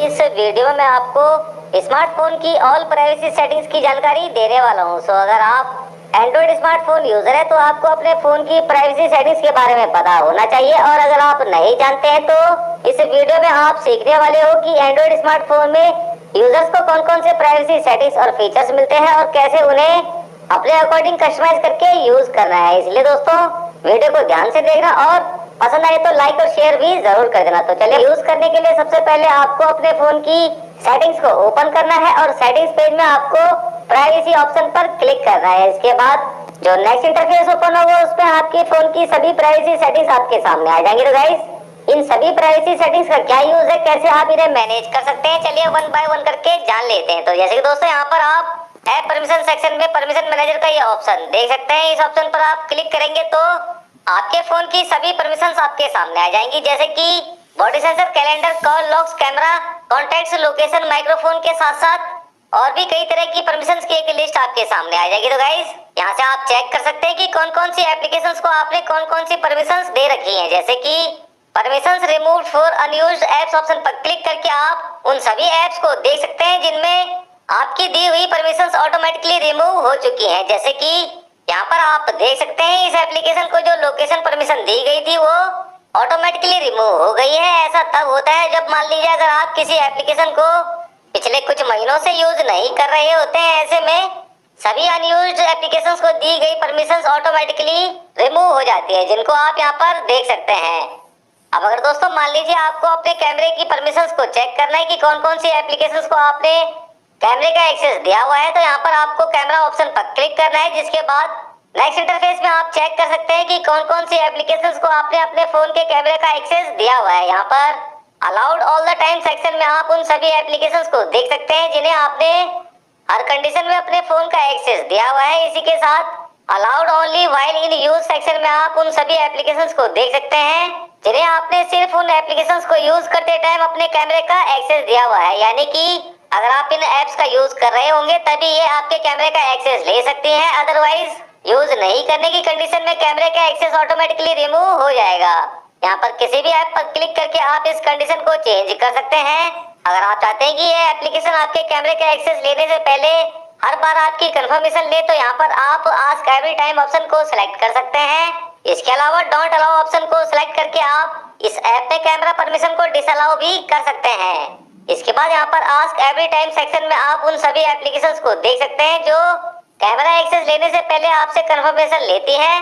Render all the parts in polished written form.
इस वीडियो में मैं आपको स्मार्टफोन की ऑल प्राइवेसी सेटिंग्स की जानकारी देने वाला हूं। सो अगर आप एंड्रॉइड स्मार्टफोन यूजर है तो आपको अपने फोन की प्राइवेसी सेटिंग्स के बारे में पता होना चाहिए, और अगर आप नहीं जानते हैं तो इस वीडियो में आप सीखने वाले हो कि एंड्रॉइड स्मार्टफोन में यूजर्स को कौन कौन से प्राइवेसी सेटिंग्स और फीचर्स मिलते हैं और कैसे उन्हें अपने अकॉर्डिंग कस्टमाइज करके यूज करना है। इसलिए दोस्तों वीडियो को ध्यान से देखना और पसंद आए तो लाइक और शेयर भी जरूर कर देना। तो चलिए, यूज करने के लिए सबसे पहले आपको अपने फोन की सेटिंग्स को ओपन करना है और सेटिंग्स पेज में आपको प्राइवेसी ऑप्शन पर क्लिक करना है। इसके बाद जो नेक्स्ट इंटरफेस ओपन होगा उसमें आपके फोन की सभी प्राइवेसी सेटिंग्स आपके सामने आ जाएंगी। तो गाइस, इन सभी प्राइवेसी सेटिंग्स का क्या यूज है, कैसे आप इन्हें मैनेज कर सकते हैं, चलिए वन बाय वन करके जान लेते हैं। तो जैसे कि दोस्तों यहाँ पर आप ऐप परमिशन सेक्शन में परमिशन मैनेजर का ये ऑप्शन देख सकते हैं। इस ऑप्शन पर आप क्लिक करेंगे तो आपके फोन की सभी परमिशंस आपके सामने आ जाएंगी, जैसे कि body sensor, calendar, call logs, camera, contacts, location, microphone के साथ साथ और भी कई तरह की परमिशंस की एक लिस्ट आपके सामने आ जाएगी। तो गाइस, यहाँ से आप चेक कर सकते हैं कि कौन कौन सी एप्लीकेशंस को आपने कौन कौन सी परमिशंस दे रखी हैं। जैसे कि permissions removed for unused apps option पर क्लिक करके आप उन सभी एप्स को देख सकते हैं जिनमें आपकी दी हुई परमिशंस ऑटोमेटिकली रिमूव हो चुकी हैं। जैसे कि यहाँ पर आप देख सकते हैं इस एप्लीकेशन को जो लोकेशन परमिशन दी गई थी वो ऑटोमेटिकली रिमूव हो गई है। ऐसा तब होता है जब मान लीजिए अगर आप किसी एप्लीकेशन को पिछले कुछ महीनों से यूज नहीं कर रहे होते हैं, ऐसे में सभी अनयूज्ड एप्लीकेशंस को दी गई परमिशंस ऑटोमेटिकली रिमूव हो जाती है, जिनको आप यहाँ पर देख सकते हैं। अब अगर दोस्तों मान लीजिए आपको अपने कैमरे की परमिशंस को चेक करना है कि कौन कौन सी एप्लीकेशंस को आपने कैमरे का एक्सेस दिया हुआ है, तो यहाँ पर आपको कैमरा ऑप्शन पर क्लिक करना है। जिसके बाद नेक्स्ट इंटरफेस में आप चेक कर सकते हैं कि कौन कौन सी एप्लीकेशंस को आपने अपने फोन के कैमरे का एक्सेस दिया हुआ है। यहाँ पर allowed all the time section में आप उन सभी एप्लीकेशंस को देख सकते हैं जिन्हें आपने हर कंडीशन में अपने फोन का एक्सेस दिया हुआ है। इसी के साथ allowed only while in use section में आप उन सभी एप्लीकेशंस को देख सकते हैं जिन्हें आपने सिर्फ उन एप्लीकेशंस को यूज करते टाइम अपने कैमरे का एक्सेस दिया हुआ है। यानी कि अगर आप इन एप्स का यूज कर रहे होंगे तभी ये आपके कैमरे का एक्सेस ले सकती हैं, अदरवाइज यूज नहीं करने की कंडीशन में कैमरे का एक्सेस ऑटोमेटिकली रिमूव हो जाएगा। यहाँ पर किसी भी ऐप पर क्लिक करके आप इस कंडीशन को चेंज कर सकते हैं। अगर आप चाहते हैं कि ये एप्लीकेशन आपके कैमरे का एक्सेस लेने से पहले हर बार आपकी कंफर्मेशन ले, तो यहाँ पर आप आस्क एवरी टाइम ऑप्शन को सिलेक्ट कर सकते हैं। इसके अलावा डोंट अलाउ ऑप्शन को सिलेक्ट करके आप इस ऐप में कैमरा परमिशन को डिसअलाउ भी कर सकते हैं। इसके बाद यहाँ पर आस्क एवरी टाइम सेक्शन में आप उन सभी एप्लीकेशंस को देख सकते हैं जो कैमरा एक्सेस लेने से पहले आपसे कंफर्मेशन लेती हैं,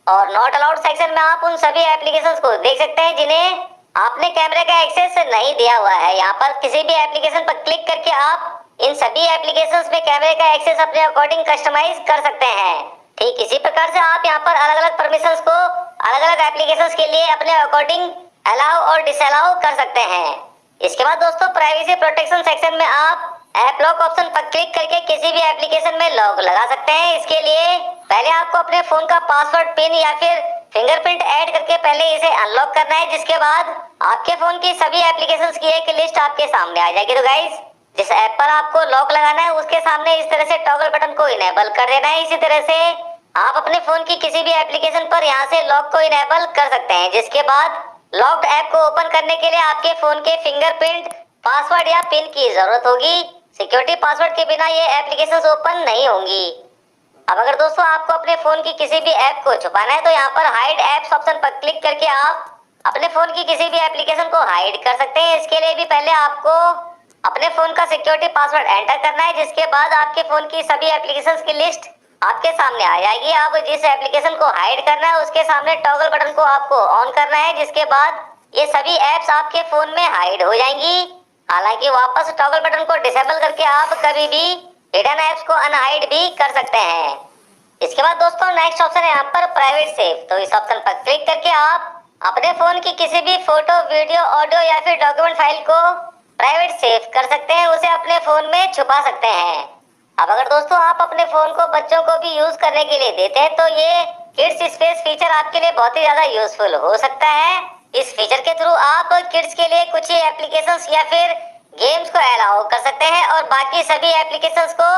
और नॉट अलाउड सेक्शन में आप उन सभी एप्लीकेशंस को देख सकते हैं जिन्हें आपने कैमरे का एक्सेस नहीं दिया हुआ है। यहाँ पर किसी भी एप्लीकेशन पर क्लिक करके आप इन सभी एप्लीकेशंस में कैमरे का एक्सेस अपने अकॉर्डिंग कस्टमाइज कर सकते हैं। ठीक इसी प्रकार से आप यहाँ पर अलग अलग परमिशंस को अलग अलग एप्लीकेशंस के लिए अपने अकॉर्डिंग अलाउ और डिसअलाउ कर सकते हैं। इसके बाद दोस्तों प्राइवेसी प्रोटेक्शन सेक्शन में आप ऐप लॉक ऑप्शन पर क्लिक करके किसी भी एप्लीकेशन में लॉक लगा सकते हैं। इसके लिए पहले आपको अपने फोन का पासवर्ड, पिन या फिर फिंगरप्रिंट ऐड करके पहले इसे अनलॉक करना है। जिसके बाद आपके फोन की सभी एप्लीकेशंस की एक लिस्ट आपके सामने आ जाएगी। तो गाइस, जिस ऐप पर आपको लॉक लगाना है उसके सामने इस तरह से टॉगल बटन को इनेबल कर देना है। इसी तरह से आप अपने फोन की किसी भी एप्लीकेशन पर यहाँ से लॉक को इनेबल कर सकते हैं। जिसके बाद लॉक्ड ऐप को ओपन करने के लिए आपके फोन के फिंगरप्रिंट, पासवर्ड या पिन की जरूरत होगी। सिक्योरिटी पासवर्ड के बिना ये एप्लीकेशंस ओपन नहीं होंगी। अब अगर दोस्तों आपको अपने फोन की किसी भी ऐप को छुपाना है तो यहाँ पर हाइड एप्स ऑप्शन पर क्लिक करके आप अपने फोन की किसी भी एप्लीकेशन को हाइड कर सकते हैं। इसके लिए भी पहले आपको अपने फोन का सिक्योरिटी पासवर्ड एंटर करना है। जिसके बाद आपके फोन की सभी एप्लीकेशंस की लिस्ट आपके सामने आ जाएगी। अब जिस एप्लीकेशन को हाइड करना है उसके सामने टॉगल बटन को आपको ऑन करना है। जिसके बाद ये सभी एप्स आपके फोन में हाइड हो जाएंगी। हालांकि वापस टॉगल बटन को डिसेबल करके आप कभी भी हिडन एप्स को अनहाइड भी कर सकते हैं। इसके बाद दोस्तों नेक्स्ट ऑप्शन है यहाँ पर प्राइवेट सेव। तो इस ऑप्शन पर क्लिक करके आप अपने फोन की किसी भी फोटो, वीडियो, ऑडियो या फिर डॉक्यूमेंट फाइल को प्राइवेट सेव कर सकते हैं, उसे अपने फोन में छुपा सकते हैं। अब अगर दोस्तों आप अपने फोन को बच्चों को भी यूज करने के लिए देते हैं तो ये किड्स स्पेस फीचर आपके लिए बहुत ही ज्यादा यूजफुल हो सकता है। इस फीचर के थ्रू आप किड्स के लिए कुछ ही एप्लीकेशंस या फिर गेम्स को अलाउ कर सकते हैं और बाकी सभी एप्लीकेशंस को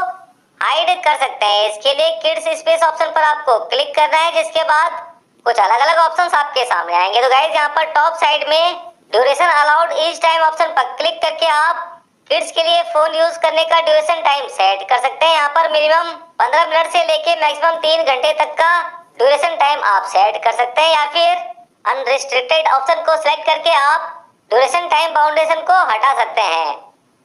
हाइड कर सकते हैं। इसके लिए किड्स स्पेस ऑप्शन पर आपको क्लिक करना है। जिसके बाद कुछ अलग अलग ऑप्शंस आपके सामने आएंगे। तो गाइस, यहाँ पर टॉप साइड में duration allowed each time option पर क्लिक करके आप किड्स के लिए फोन यूज करने का ड्यूरेशन टाइम सेट कर सकते हैं। यहाँ पर मिनिमम 15 मिनट से लेके मैक्सिमम 3 घंटे तक का ड्यूरेशन टाइम आप सेट कर सकते हैं, या फिर अनरिस्ट्रिक्टेड ऑप्शन को सिलेक्ट करके आप ड्यूरेशन टाइम बाउंडेशन को हटा सकते हैं।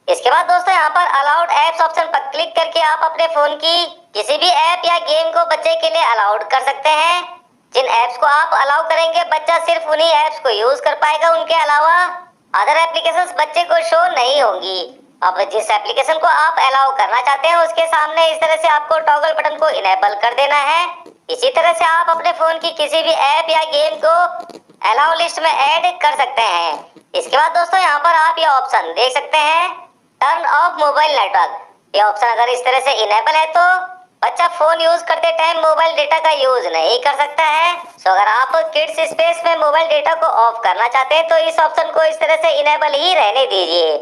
इसके बाद दोस्तों यहाँ पर अलाउड एप्स ऑप्शन पर क्लिक करके आप अपने फोन की किसी भी ऐप या गेम को बच्चे के लिए अलाउड कर सकते हैं। जिन एप्स को आप अलाउ करेंगे बच्चा सिर्फ उन्हीं एप्स को यूज कर पाएगा, उनके अलावा अदर एप्लीकेशंस बच्चे को शो नहीं होंगी। अब जिस एप्लीकेशन को आप अलाउ करना चाहते हैं उसके सामने इस तरह से आपको टॉगल बटन को इनेबल कर देना है। इसी तरह से आप अपने फोन की किसी भी ऐप या गेम को अलाउ लिस्ट में ऐड कर सकते हैं। इसके बाद दोस्तों यहाँ पर आप ये ऑप्शन देख सकते हैं, टर्न ऑफ मोबाइल नेटवर्क। ये ऑप्शन अगर इस तरह से इनेबल है तो बच्चा फोन यूज करते टाइम मोबाइल डेटा का यूज नहीं कर सकता है। सो अगर आप किड्स स्पेस में मोबाइल डेटा को ऑफ करना चाहते हैं तो इस ऑप्शन को इस तरह से इनेबल ही रहने दीजिए।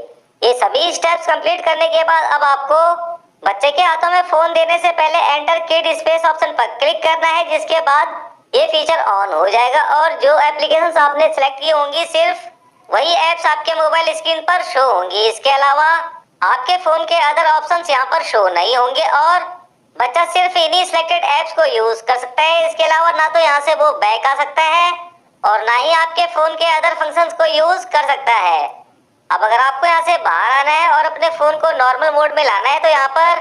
ये सभी स्टेप्स कंप्लीट करने के बाद अब आपको बच्चे के हाथों में फोन देने से पहले एंटर किड स्पेस ऑप्शन पर क्लिक करना है, जिसके बाद ये फीचर ऑन हो जाएगा और जो एप्लीकेशंस आपने सेलेक्ट की होंगी सिर्फ वही एप्स आपके मोबाइल स्क्रीन पर शो होंगी। इसके अलावा आपके फोन के अदर ऑप्शंस यहाँ पर शो नहीं होंगे और बच्चा सिर्फ इन्हीं सिलेक्टेड एप्स को यूज कर सकता है। इसके अलावा ना तो यहाँ से वो बैक आ सकता है और ना ही आपके फोन के अदर फंक्शंस को यूज कर सकता है। अब अगर आपको यहाँ से बाहर आना है और अपने फोन को नॉर्मल मोड में लाना है तो यहाँ पर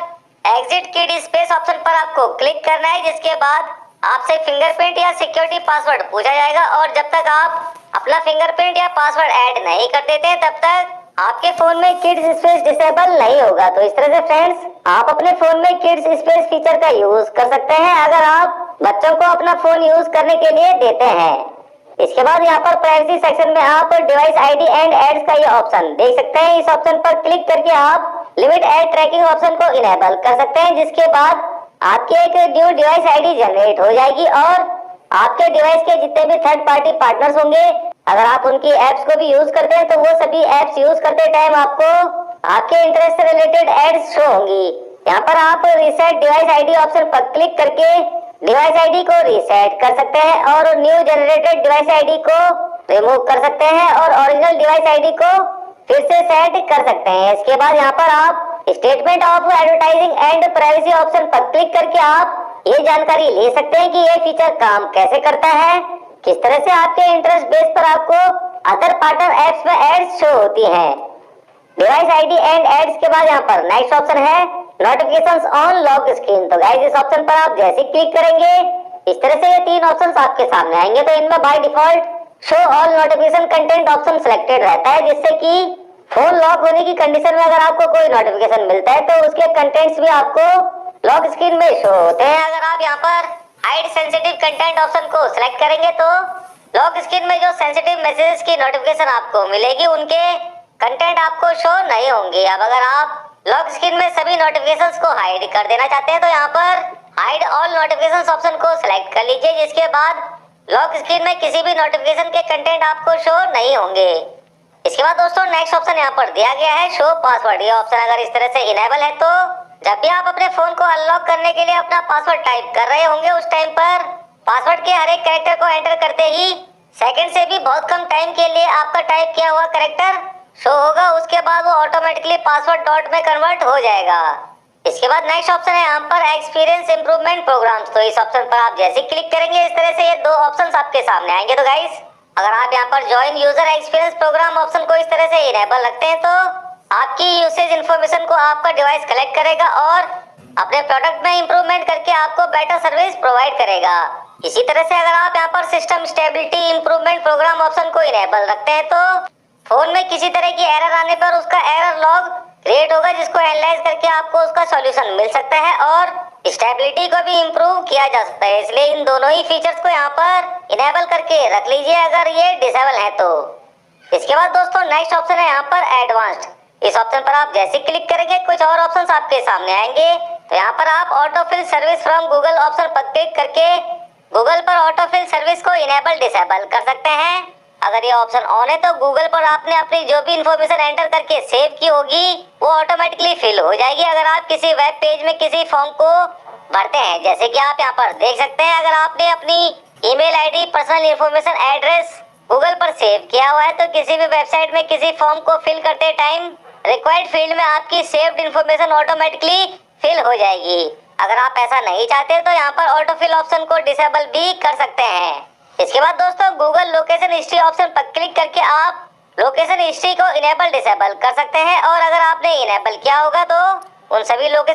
एग्जिट किड स्पेस ऑप्शन पर आपको क्लिक करना है, जिसके बाद आपसे फिंगरप्रिंट या सिक्योरिटी पासवर्ड पूछा जाएगा और जब तक आप अपना फिंगरप्रिंट या पासवर्ड ऐड नहीं कर देते तब तक आपके फोन में किड्स स्पेस डिसेबल नहीं होगा। तो इस तरह से फ्रेंड्स आप अपने फोन में किड्स स्पेस फीचर का यूज कर सकते हैं अगर आप बच्चों को अपना फोन यूज करने के लिए देते हैं। इसके बाद यहाँ पर प्राइवेसी सेक्शन में आप डिवाइस आईडी एंड एड्स का ये ऑप्शन देख सकते हैं। इस ऑप्शन पर क्लिक करके आप लिमिट एड ट्रैकिंग ऑप्शन को इनेबल कर सकते हैं, जिसके बाद आपकी एक न्यू डिवाइस आईडी जनरेट हो जाएगी और आपके डिवाइस के जितने भी थर्ड पार्टी पार्टनर्स होंगे अगर आप उनकी एप्स को भी यूज करते हैं तो वो सभी एप्स यूज करते टाइम आपको आपके इंटरेस्ट से रिलेटेड एड्स शो होंगी। यहाँ पर आप रीसेट डिवाइस आईडी ऑप्शन पर क्लिक करके डिवाइस आईडी को रीसेट कर सकते हैं और न्यू जनरेटेड डिवाइस आईडी को रिमूव कर सकते हैं और ओरिजिनल डिवाइस आईडी को फिर से सेट कर सकते हैं। इसके बाद यहाँ पर आप statement of advertising and privacy option पर क्लिक करके आप ये जानकारी ले सकते हैं कि ये फीचर काम कैसे करता है, किस तरह से आपके इंटरेस्ट बेस पर आपको अदर पार्टनर एप्स में एड्स शो होती हैं। डिवाइस आईडी एंड एड्स के बाद यहाँ पर नेक्स्ट ऑप्शन है नोटिफिकेशंस ऑन लॉक स्क्रीन। तो गाइस इस ऑप्शन पर आप जैसे क्लिक करेंगे इस तरह से ये तीन ऑप्शंस आपके सामने आएंगे। तो इनमें by default show all notification content option selected रहता है, जिससे कि फोन लॉक होने की कंडीशन में अगर आपको कोई नोटिफिकेशन मिलता है तो उसके कंटेंट्स भी आपको लॉक स्क्रीन में शो होते हैं। अगर आप यहाँ पर हाइड सेंसिटिव कंटेंट ऑप्शन को सिलेक्ट करेंगे तो लॉक स्क्रीन में जो सेंसिटिव मैसेजेस की नोटिफिकेशन आपको मिलेगी उनके कंटेंट आपको शो नहीं होंगे। अब अगर आप लॉक स्क्रीन में सभी नोटिफिकेशंस को हाइड कर देना चाहते हैं तो यहाँ पर हाइड ऑल नोटिफिकेशंस ऑप्शन को सिलेक्ट कर लीजिए, जिसके बाद लॉक स्क्रीन में किसी भी नोटिफिकेशन के कंटेंट आपको शो नहीं होंगे। इसके बाद दोस्तों नेक्स्ट ऑप्शन यहाँ पर दिया गया है शो पासवर्ड। ये ऑप्शन अगर इस तरह से इनेबल है तो जब भी आप अपने फोन को अनलॉक करने के लिए अपना पासवर्ड टाइप कर रहे होंगे उस टाइम पर पासवर्ड के हर एक कैरेक्टर को एंटर करते ही सेकंड से भी बहुत कम टाइम के लिए आपका टाइप किया हुआ कैरेक्टर शो होगा। उसके बाद वो ऑटोमेटिकली पासवर्ड डॉट में कन्वर्ट हो जाएगा। इसके बाद नेक्स्ट ऑप्शन है यहाँ पर एक्सपीरियंस इंप्रूवमेंट प्रोग्राम्स। तो इस ऑप्शन पर आप जैसे क्लिक करेंगे इस तरह से ये दो ऑप्शंस आपके सामने आएंगे। तो गाइस अगर आप यहाँ पर join user experience programme option को इस तरह से इनेबल रखते हैं तो आपकी यूसेज इंफॉर्मेशन को आपका डिवाइस कलेक्ट करेगा और अपने प्रोडक्ट में इंप्रूवमेंट करके आपको बेटर सर्विस प्रोवाइड करेगा। इसी तरह से अगर आप यहाँ पर system stability improvement programme option को इनेबल रखते हैं तो फोन में किसी तरह की एरर आने पर उसका एरर लॉग क्रिएट होगा, जिसको एनालाइज करके आपको उसका सॉल्यूशन मिल सकता है और स्टेबिलिटी को भी इम्प्रूव किया जा सकता है। इसलिए इन दोनों ही फीचर्स को यहाँ पर इनेबल करके रख लीजिए अगर ये डिसेबल है तो। इसके बाद दोस्तों नेक्स्ट ऑप्शन है यहाँ पर एडवांस्ड। इस ऑप्शन पर आप जैसे क्लिक करेंगे कुछ और ऑप्शंस आपके सामने आएंगे। तो यहाँ पर आप autofill service from Google option पर क्लिक करके गूगल पर ऑटोफिल सर्विस को इनेबल डिसेबल कर सकते हैं। अगर ये ऑप्शन ऑन है तो गूगल पर आपने अपनी जो भी इंफॉर्मेशन एंटर करके सेव की होगी वो ऑटोमेटिकली फिल हो जाएगी। अगर आप किसी वेब पेज में किसी फॉर्म को भरते हैं, जैसे कि आप यहाँ पर देख सकते हैं, अगर आपने अपनी email ID, personal information, address Google पर सेव किया हुआ है तो किसी भी वेबसाइट में किसी फॉर्म को फिल करते टाइम रिक्वायर्ड फील्ड में आपकी सेव्ड इंफॉर्मेशन ऑटोमेटिकली फिल हो जाएगी। अगर आप ऐसा नहीं चाहते तो यहाँ पर ऑटो फिल ऑप्शन को डिसेबल भी कर सकते हैं। इसके बाद दोस्तों गूगल लोकेशन हिस्ट्री ऑप्शन पर क्लिक करके आप लोकेशन हिस्ट्री को इनेबल डिसेबल कर सकते हैं। और अगर आपने इनेबल किया होगा तो उन सभी लोकेशन